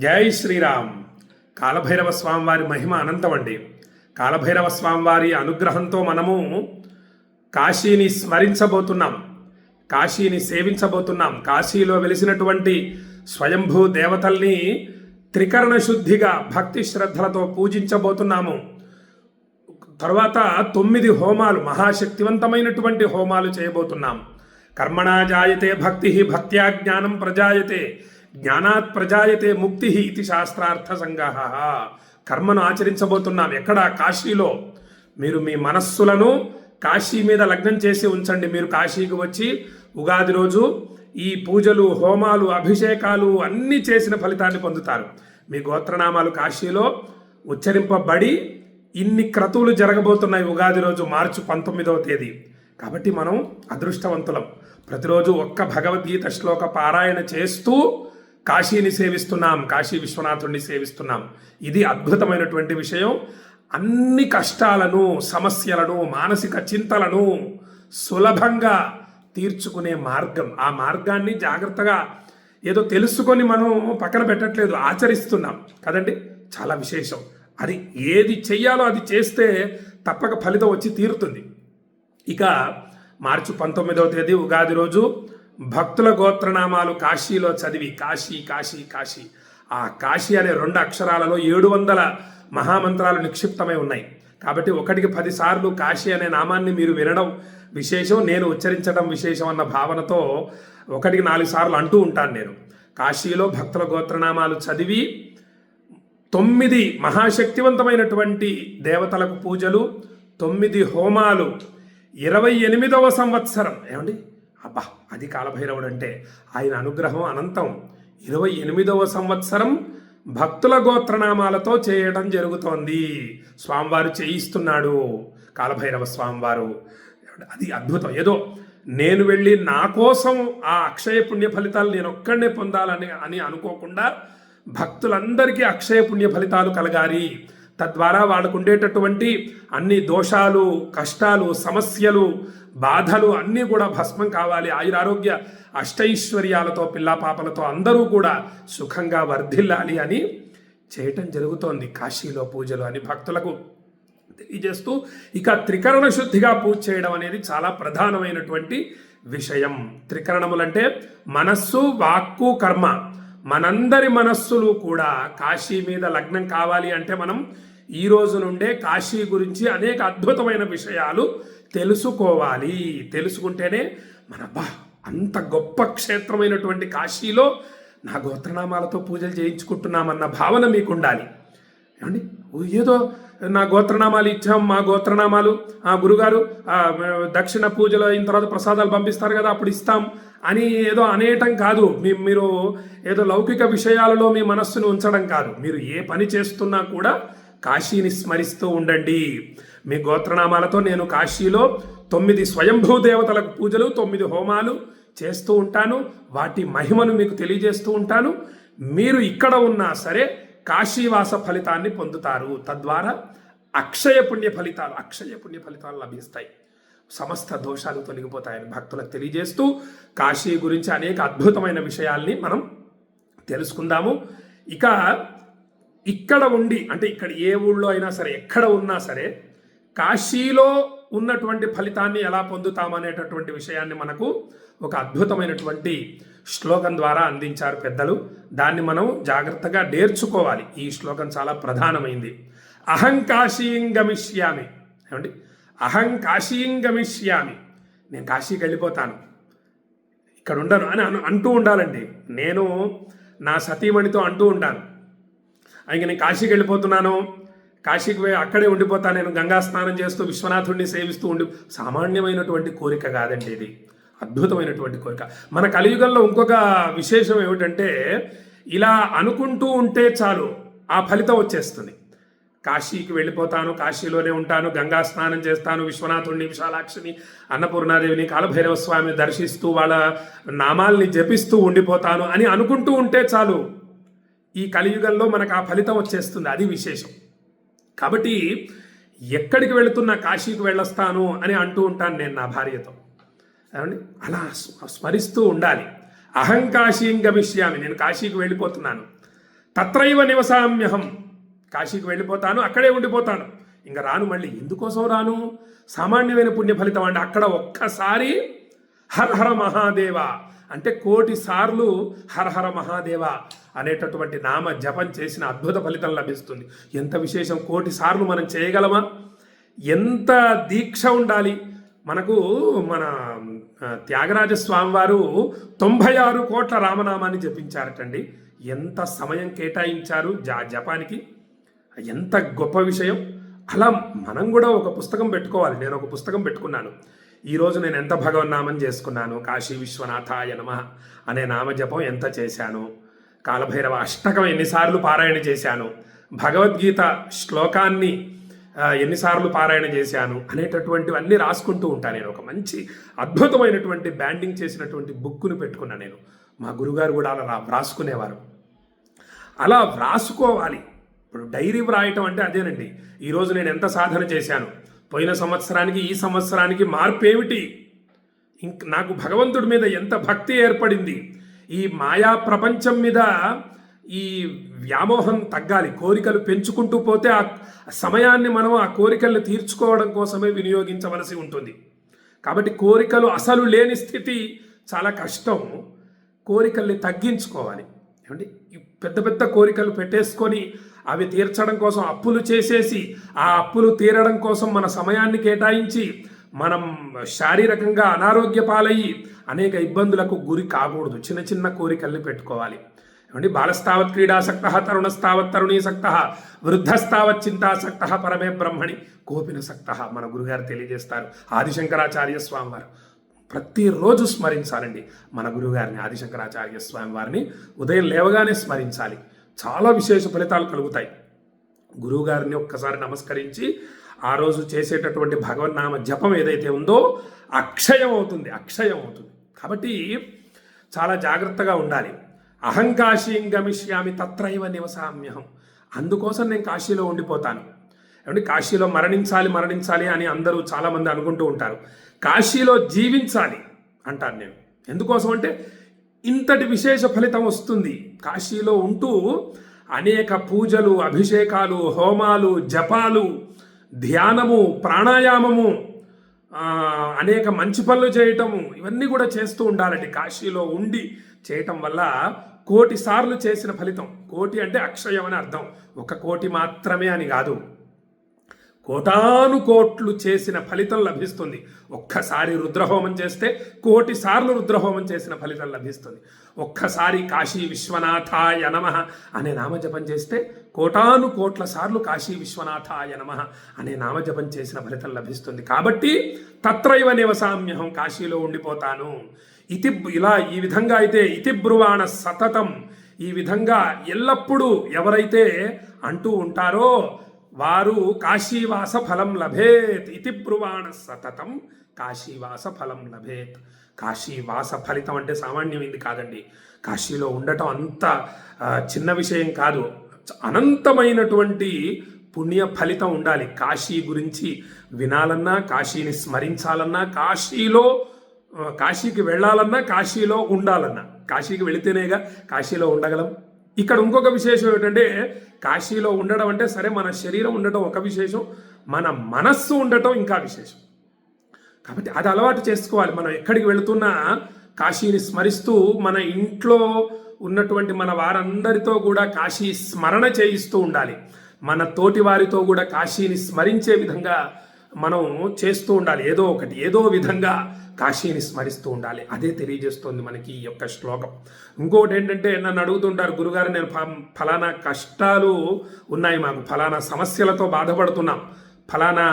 జై శ్రీరామ్. కాలభైరవ స్వామివారి మహిమ అనంతమండి. కాలభైరవ స్వామివారి అనుగ్రహంతో మనము కాశీని స్మరించబోతున్నాం, కాశీని సేవించబోతున్నాం. కాశీలో వెలిసినటువంటి స్వయంభూ దేవతల్ని త్రికరణ శుద్ధిగా భక్తి శ్రద్ధలతో పూజించబోతున్నాము. తర్వాత 9 హోమాలు, మహాశక్తివంతమైనటువంటి హోమాలు చేయబోతున్నాం. కర్మణా జాయతే భక్తి, భక్త్యా జ్ఞానం ప్రజాయతే, జ్ఞానాత్ ప్రజాయతే ముక్తి ఇది శాస్త్రార్థ సంగ్రహ. కర్మను ఆచరించబోతున్నాం. ఎక్కడ? కాశీలో. మీరు మీ మనస్సులను కాశీ మీద లగ్నం చేసి ఉంచండి. మీరు కాశీకి వచ్చి ఉగాది రోజు ఈ పూజలు, హోమాలు, అభిషేకాలు అన్నీ చేసిన ఫలితాన్ని పొందుతారు. మీ గోత్రనామాలు కాశీలో ఉచ్చరింపబడి ఇన్ని క్రతువులు జరగబోతున్నాయి ఉగాది రోజు, మార్చి 19వ తేదీ. కాబట్టి మనం అదృష్టవంతులం. ప్రతిరోజు ఒక్క భగవద్గీత శ్లోక పారాయణ చేస్తూ కాశీని సేవిస్తున్నాం, కాశీ విశ్వనాథుడిని సేవిస్తున్నాం. ఇది అద్భుతమైనటువంటి విషయం. అన్ని కష్టాలను, సమస్యలను, మానసిక చింతలను సులభంగా తీర్చుకునే మార్గం. ఆ మార్గాన్ని జాగ్రత్తగా ఏదో తెలుసుకొని మనం పక్కన పెట్టట్లేదు, ఆచరిస్తున్నాం కదండి. చాలా విశేషం. అది ఏది చెయ్యాలో అది చేస్తే తప్పక ఫలితం వచ్చి తీరుతుంది. ఇక మార్చి 19వ తేదీ ఉగాది రోజు భక్తుల గోత్రనామాలు కాశీలో చదివి, కాశీ కాశీ కాశీ, ఆ కాశీ అనే 2 అక్షరాలలో 700 మహామంత్రాలు నిక్షిప్తమై ఉన్నాయి. కాబట్టి 1కి 10 సార్లు కాశీ అనే నామాన్ని మీరు వినడం విశేషం, నేను ఉచ్చరించడం విశేషం అన్న భావనతో 1కి 4 సార్లు అంటూ ఉంటాను. నేను కాశీలో భక్తుల గోత్రనామాలు చదివి 9 మహాశక్తివంతమైనటువంటి దేవతలకు పూజలు, 9 హోమాలు, 28వ సంవత్సరం. ఏమండి, అబ్బా, అది కాలభైరవుడు అంటే. ఆయన అనుగ్రహం అనంతం. 28వ సంవత్సరం భక్తుల గోత్రనామాలతో చేయడం జరుగుతోంది. స్వామివారు చేయిస్తున్నాడు, కాలభైరవ స్వామివారు. అది అద్భుతం. ఏదో నేను వెళ్ళి నా కోసం ఆ అక్షయ పుణ్య ఫలితాలు నేను ఒక్కడనే పొందాలని అనుకోకుండా భక్తులందరికీ అక్షయ పుణ్య ఫలితాలు కలగాలి. తద్వారా వాళ్ళకు ఉండేటటువంటి అన్ని దోషాలు, కష్టాలు, సమస్యలు, బాధలు అన్నీ కూడా భస్మం కావాలి. ఆయురారోగ్య అష్టైశ్వర్యాలతో పిల్లాపాపలతో అందరూ కూడా సుఖంగా వర్ధిల్లాలి అని చేయటం జరుగుతోంది కాశీలో పూజలు అని భక్తులకు తెలియజేస్తూ, ఇక త్రికరణ శుద్ధిగా పూజ చేయడం అనేది చాలా ప్రధానమైనటువంటి విషయం. త్రికరణములంటే మనస్సు, వాక్కు, కర్మ. మనందరి మనస్సులు కూడా కాశీ మీద లగ్నం కావాలి అంటే మనం ఈ రోజు నుండే కాశీ గురించి అనేక అద్భుతమైన విషయాలు తెలుసుకోవాలి. తెలుసుకుంటేనే అంత గొప్ప క్షేత్రమైనటువంటి కాశీలో నా గోత్రనామాలతో పూజలు చేయించుకుంటున్నామన్న భావన మీకు ఉండాలి. ఏమండి, ఏదో నా గోత్రనామాలు ఇచ్చాం, మా గోత్రనామాలు గురుగారు దక్షిణ పూజలు అయిన తర్వాత ప్రసాదాలు పంపిస్తారు కదా, అప్పుడు ఇస్తాం అని ఏదో అనేయటం కాదు. మీరు ఏదో లౌకిక విషయాలలో మీ మనస్సును ఉంచడం కాదు. మీరు ఏ పని చేస్తున్నా కూడా కాశీని స్మరిస్తూ ఉండండి. మీ గోత్రనామాలతో నేను కాశీలో 9 స్వయంభూ దేవతలకు పూజలు, 9 హోమాలు చేస్తూ ఉంటాను. వాటి మహిమను మీకు తెలియజేస్తూ ఉంటాను. మీరు ఇక్కడ ఉన్నా సరే కాశీవాస ఫలితాన్ని పొందుతారు. తద్వారా అక్షయ పుణ్య ఫలితాలు లభిస్తాయి. సమస్త దోషాలు తొలగిపోతాయని భక్తులకు తెలియజేస్తూ కాశీ గురించి అనేక అద్భుతమైన విషయాల్ని మనం తెలుసుకుందాము. ఇక ఇక్కడ ఉండి, అంటే ఇక్కడ ఏ ఊళ్ళో అయినా సరే, ఎక్కడ ఉన్నా సరే కాశీలో ఉన్నటువంటి ఫలితాన్ని ఎలా పొందుతామనేటటువంటి విషయాన్ని మనకు ఒక అద్భుతమైనటువంటి శ్లోకం ద్వారా అందించారు పెద్దలు. దాన్ని మనం జాగ్రత్తగా నేర్చుకోవాలి. ఈ శ్లోకం చాలా ప్రధానమైంది. అహం కాశీం గమిష్యామి. ఏమండి, అహం కాశీం గమిష్యామి, నేను కాశీకి వెళ్ళిపోతాను, ఇక్కడ ఉండను అని అంటూ ఉండాలండి. నేను నా సతీమణితో అంటూ ఉంటాను, ఇంక నేను కాశీకి వెళ్ళిపోతున్నాను, కాశీకి పోయి అక్కడే ఉండిపోతాను, నేను గంగా స్నానం చేస్తూ విశ్వనాథుడిని సేవిస్తూ సామాన్యమైనటువంటి కోరిక కాదండి, ఇది అద్భుతమైనటువంటి కోరిక. మన కలియుగంలో ఇంకొక విశేషం ఏమిటంటే, ఇలా అనుకుంటూ ఉంటే చాలు ఆ ఫలితం వచ్చేస్తుంది. కాశీకి వెళ్ళిపోతాను, కాశీలోనే ఉంటాను, గంగా స్నానం చేస్తాను, విశ్వనాథుడిని, విశాలాక్షిని, అన్నపూర్ణాదేవిని, కాలభైరవ స్వామిని దర్శిస్తూ వాళ్ళ నామాల్ని జపిస్తూ ఉండిపోతాను అని అనుకుంటూ ఉంటే చాలు ఈ కలియుగంలో మనకు ఆ ఫలితం వచ్చేస్తుంది. అది విశేషం. కాబట్టి ఎక్కడికి వెళుతున్నా కాశీకి వెళ్ళొస్తాను అని అంటూ ఉంటాను నేను నా భార్యతో. ఏమండి, అలా స్మరిస్తూ ఉండాలి. అహం కాశీం గమిష్యామి, నేను కాశీకి వెళ్ళిపోతున్నాను. తత్రైవ నివసామ్యహం, కాశీకి వెళ్ళిపోతాను, అక్కడే ఉండిపోతాను, ఇంకా రాను. మళ్ళీ ఎందుకోసం రాను? సామాన్యమైన పుణ్య ఫలితం అండి. అక్కడ ఒక్కసారి హర హర మహాదేవ అంటే 1,000,000 సార్లు హర హర మహాదేవ అనేటటువంటి నామ జపం చేసిన అద్భుత ఫలితం లభిస్తుంది. ఎంత విశేషం! 1,000,000 సార్లు మనం చేయగలమా? ఎంత దీక్ష ఉండాలి మనకు! మన త్యాగరాజ స్వామి వారు 96 కోట్ల రామనామాన్ని జపించారటండి. ఎంత సమయం కేటాయించారు జపానికి! ఎంత గొప్ప విషయం! అలా మనం కూడా ఒక పుస్తకం పెట్టుకోవాలి. నేను ఒక పుస్తకం పెట్టుకున్నాను. ఈరోజు నేను ఎంత భగవన్నామం చేసుకున్నాను, కాశీ విశ్వనాథాయ నమః అనే నామజపం ఎంత చేశాను, కాలభైరవ అష్టకం ఎన్నిసార్లు పారాయణ చేశాను, భగవద్గీత శ్లోకాన్ని ఎన్నిసార్లు పారాయణ చేశాను అనేటటువంటివన్నీ రాసుకుంటూ ఉంటాను. నేను ఒక మంచి అద్భుతమైనటువంటి బ్యాండింగ్ చేసినటువంటి బుక్కును పెట్టుకున్నాను నేను. మా గురుగారు కూడా అలా వ్రాసుకునేవారు. అలా వ్రాసుకోవాలి. ఇప్పుడు డైరీ వ్రాయటం అంటే అదేనండి. ఈరోజు నేను ఎంత సాధన చేశాను, పోయిన సంవత్సరానికి ఈ సంవత్సరానికి మార్పు ఏమిటి, నాకు భగవంతుడి మీద ఎంత భక్తి ఏర్పడింది, ఈ మాయా ప్రపంచం మీద ఈ వ్యామోహం తగ్గాలి. కోరికలు పెంచుకుంటూ పోతే ఆ సమయాన్ని మనం ఆ కోరికలను తీర్చుకోవడం కోసమే వినియోగించవలసి ఉంటుంది. కాబట్టి కోరికలు అసలు లేని స్థితి చాలా కష్టం. కోరికల్ని తగ్గించుకోవాలి. ఏమండి, పెద్ద పెద్ద కోరికలు పెట్టేసుకొని అవి తీర్చడం కోసం అప్పులు చేసేసి ఆ అప్పులు తీరడం కోసం మన సమయాన్ని కేటాయించి మనం శారీరకంగా అనారోగ్య పాలయ్యి అనేక ఇబ్బందులకు గురి కాకూడదు. చిన్న చిన్న కోరికల్ని పెట్టుకోవాలి. ఏమండి, బాలస్తావత్ క్రీడాసక్త, తరుణస్తావత్ తరుణీసక్త, వృద్ధస్తావత్ చింతాసక్త, పరమే బ్రహ్మణి కోపినసక్త మన గురుగారు తెలియజేస్తారు. ఆదిశంకరాచార్య స్వామి వారు ప్రతిరోజు స్మరించాలండి మన గురుగారిని. ఆదిశంకరాచార్య స్వామి వారిని ఉదయం లేవగానే స్మరించాలి. చాలా విశేష ఫలితాలు కలుగుతాయి. గురువుగారిని ఒక్కసారి నమస్కరించి ఆ రోజు చేసేటటువంటి భగవన్నామ జపం ఏదైతే ఉందో అక్షయం అవుతుంది. కాబట్టి చాలా జాగ్రత్తగా ఉండాలి. అహం కాశీం గమిష్యామి తత్రైవ నివసామ్యహం. అందుకోసం నేను కాశీలో ఉండిపోతాను. ఏమంటే కాశీలో మరణించాలి అని అందరూ చాలామంది అనుకుంటూ ఉంటారు. కాశీలో జీవించాలి అంటాను నేను. ఎందుకోసం అంటే ఇంతటి విశేష ఫలితం వస్తుంది. కాశీలో ఉంటూ అనేక పూజలు, అభిషేకాలు, హోమాలు, జపాలు, ధ్యానము, ప్రాణాయామము, అనేక మంచి పనులు చేయటము, ఇవన్నీ కూడా చేస్తూ ఉండాలండి. కాశీలో ఉండి చేయటం వల్ల 1,000,000 సార్లు చేసిన ఫలితం. 1,000,000 అంటే అక్షయం అని అర్థం. 1,000,000 మాత్రమే అని కాదు, కోటాను కోట్లు చేసిన ఫలితం లభిస్తుంది. ఒక్కసారి రుద్రహోమం చేస్తే 1,000,000 సార్లు రుద్రహోమం చేసిన ఫలితం లభిస్తుంది. ఒక్కసారి కాశీ విశ్వనాథాయ నమః అనే నామజపం చేస్తే కోటాను కోట్ల సార్లు కాశీ విశ్వనాథాయ నమః అనే నామజపం చేసిన ఫలితం లభిస్తుంది. కాబట్టి తత్రైవ నివసామ్యహం, కాశీలో ఉండిపోతాను. ఈ విధంగా అయితే ఇతి బ్రువాణ సతతం, ఈ విధంగా ఎల్లప్పుడూ ఎవరైతే అంటూ ఉంటారో వారు కాశీవాస ఫలం లభేత్. ఇతి బ్రువాణ సతతం కాశీవాస ఫలం లభేత్. కాశీవాస ఫలితం అంటే సామాన్యమైంది కాదండి. కాశీలో ఉండటం అంత చిన్న విషయం కాదు. అనంతమైనటువంటి పుణ్య ఫలితం ఉండాలి. కాశీ గురించి వినాలన్నా, కాశీని స్మరించాలన్నా, కాశీకి వెళ్ళాలన్నా, కాశీలో ఉండాలన్నా, కాశీకి వెళితేనేగా కాశీలో ఉండగలం. ఇక్కడ ఇంకొక విశేషం ఏమిటంటే, కాశీలో ఉండడం అంటే సరే, మన శరీరం ఉండటం ఒక విశేషం, మన మనస్సు ఉండటం ఇంకా విశేషం. కాబట్టి అది అలవాటు చేసుకోవాలి. మనం ఎక్కడికి వెళుతున్నా కాశీని స్మరిస్తూ మన ఇంట్లో ఉన్నటువంటి మన వారందరితో కూడా కాశీ స్మరణ చేయిస్తూ ఉండాలి. మన తోటి వారితో కూడా కాశీని స్మరించే విధంగా మనం చేస్తూ ఉండాలి. ఏదో విధంగా కాశీని స్మరిస్తూ ఉండాలి. అదే తెలియజేస్తోంది మనకి ఈ యొక్క శ్లోకం. ఇంకోటి ఏంటంటే, నన్ను అడుగుతుంటారు, గురుగారు నేను ఫలానా కష్టాలు ఉన్నాయి, మాకు ఫలానా సమస్యలతో బాధపడుతున్నాం, ఫలానా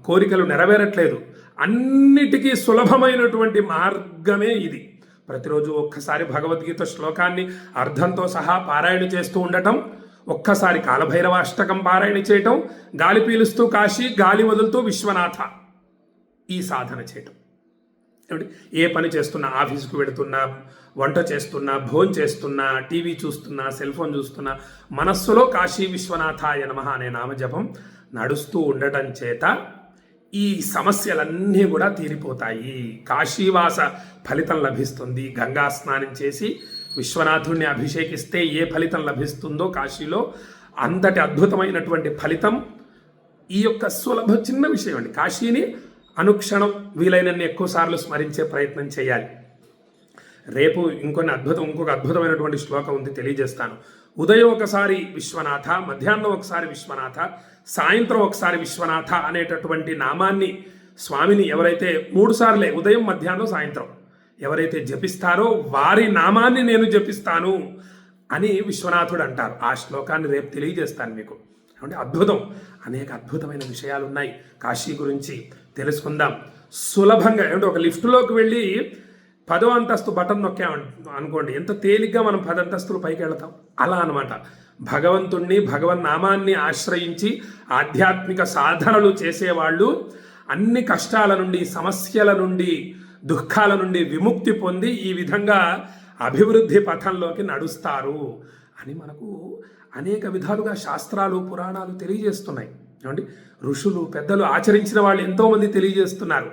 కోరికలు నెరవేరట్లేదు. అన్నిటికీ సులభమైనటువంటి మార్గమే ఇది. ప్రతిరోజు ఒక్కసారి భగవద్గీత శ్లోకాన్ని అర్థంతో సహా పారాయణ చేస్తూ ఉండటం, ఒక్కసారి కాలభైరవ అష్టకం పారాయణ చేయటం, గాలి పీలుస్తూ కాశీ, గాలి వదులుతూ విశ్వనాథ, ఈ సాధన చేయటం. ఏ పని చేస్తున్నా, ఆఫీసుకు వెళుతున్నా, వంట చేస్తున్నా, భోజనం చేస్తున్నా, టీవీ చూస్తున్నా, సెల్ ఫోన్ చూస్తున్నా, మనస్సులో కాశీ విశ్వనాథాయ నమః అనే నామజపం నడుస్తూ ఉండటం చేత ఈ సమస్యలన్నీ కూడా తీరిపోతాయి. కాశీవాస ఫలితం లభిస్తుంది. గంగా స్నానం చేసి విశ్వనాథుడిని అభిషేకిస్తే ఏ ఫలితం లభిస్తుందో కాశీలో అంతటి అద్భుతమైనటువంటి ఫలితం ఈ యొక్క సులభ చిన్న విషయం అండి. కాశీని అనుక్షణం వీలైనన్ని ఎక్కువ సార్లు స్మరించే ప్రయత్నం చేయాలి. రేపు ఇంకొక అద్భుతమైనటువంటి శ్లోకం ఉంది, తెలియజేస్తాను. ఉదయం ఒకసారి విశ్వనాథ, మధ్యాహ్నం ఒకసారి విశ్వనాథ, సాయంత్రం ఒకసారి విశ్వనాథ అనేటటువంటి నామాన్ని స్వామిని ఎవరైతే 3 సార్లే ఉదయం మధ్యాహ్నం సాయంత్రం ఎవరైతే జపిస్తారో వారి నామాన్ని నేను జపిస్తాను అని విశ్వనాథుడు అంటారు. ఆ శ్లోకాన్ని రేపు తెలియజేస్తాను మీకు. అంటే అద్భుతం, అనేక అద్భుతమైన విషయాలు ఉన్నాయి కాశీ గురించి తెలుసుకుందాం సులభంగా. అంటే ఒక లిఫ్ట్లోకి వెళ్ళి 10వ అంతస్తు బటన్ నొక్కామనుకోండి, ఎంత తేలిగ్గా మనం 10 అంతస్తులు పైకి వెళతాం. అలా అనమాట. భగవంతుణ్ణి, భగవన్నామాన్ని ఆశ్రయించి ఆధ్యాత్మిక సాధనలు చేసేవాళ్ళు అన్ని కష్టాల నుండి, సమస్యల నుండి, దుఃఖాల నుండి విముక్తి పొంది ఈ విధంగా అభివృద్ధి పథంలోకి నడుస్తారు అని మనకు అనేక విధాలుగా శాస్త్రాలు, పురాణాలు తెలియజేస్తున్నాయి. ఏమండి, ఋషులు, పెద్దలు, ఆచరించిన వాళ్ళు ఎంతోమంది తెలియజేస్తున్నారు.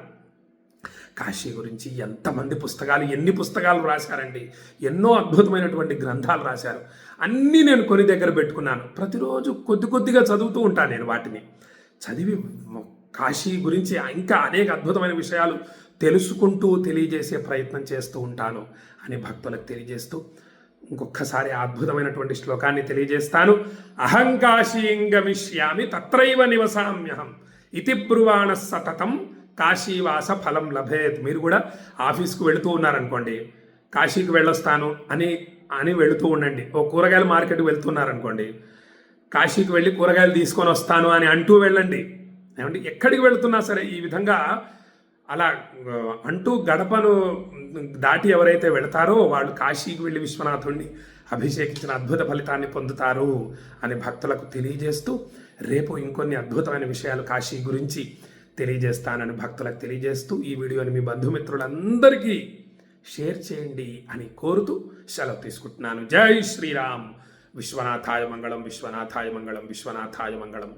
కాశీ గురించి ఎంతమంది పుస్తకాలు, ఎన్ని పుస్తకాలు రాశారండి. ఎన్నో అద్భుతమైనటువంటి గ్రంథాలు రాశారు. అన్నీ నేను కొని దగ్గర పెట్టుకున్నాను. ప్రతిరోజు కొద్దిగా చదువుతూ ఉంటాను. నేను వాటిని చదివి కాశీ గురించి ఇంకా అనేక అద్భుతమైన విషయాలు తెలుసుకుంటూ తెలియజేసే ప్రయత్నం చేస్తూ ఉంటాను అని భక్తులకు తెలియజేస్తూ ఇంకొకసారి అద్భుతమైనటువంటి శ్లోకాన్ని తెలియజేస్తాను. అహంకాశీం గమిష్యామి తత్రైవ నివసామ్యహం ఇతి బ్రువాణ సతతం కాశీవాస ఫలం లభేత్. మీరు కూడా ఆఫీస్కు వెళుతూ ఉన్నారనుకోండి, కాశీకి వెళ్ళొస్తాను అని వెళుతూ ఉండండి. ఓ కూరగాయల మార్కెట్కి వెళ్తున్నారనుకోండి, కాశీకి వెళ్ళి కూరగాయలు తీసుకొని వస్తాను అని అంటూ వెళ్ళండి. ఏమంటే ఎక్కడికి వెళుతున్నా సరే ఈ విధంగా అలా అంటూ గడపను దాటి ఎవరైతే వెళతారో వాళ్ళు కాశీకి వెళ్ళి విశ్వనాథుడిని అభిషేకించిన అద్భుత ఫలితాన్ని పొందుతారు అని భక్తులకు తెలియజేస్తూ రేపు ఇంకొన్ని అద్భుతమైన విషయాలు కాశీ గురించి తెలియజేస్తానని భక్తులకు తెలియజేస్తూ ఈ వీడియోని మీ బంధుమిత్రులందరికీ షేర్ చేయండి అని కోరుతూ సెలవు తీసుకుంటున్నాను. జై శ్రీరామ్. విశ్వనాథాయ మంగళం, విశ్వనాథాయ మంగళం, విశ్వనాథాయ మంగళం.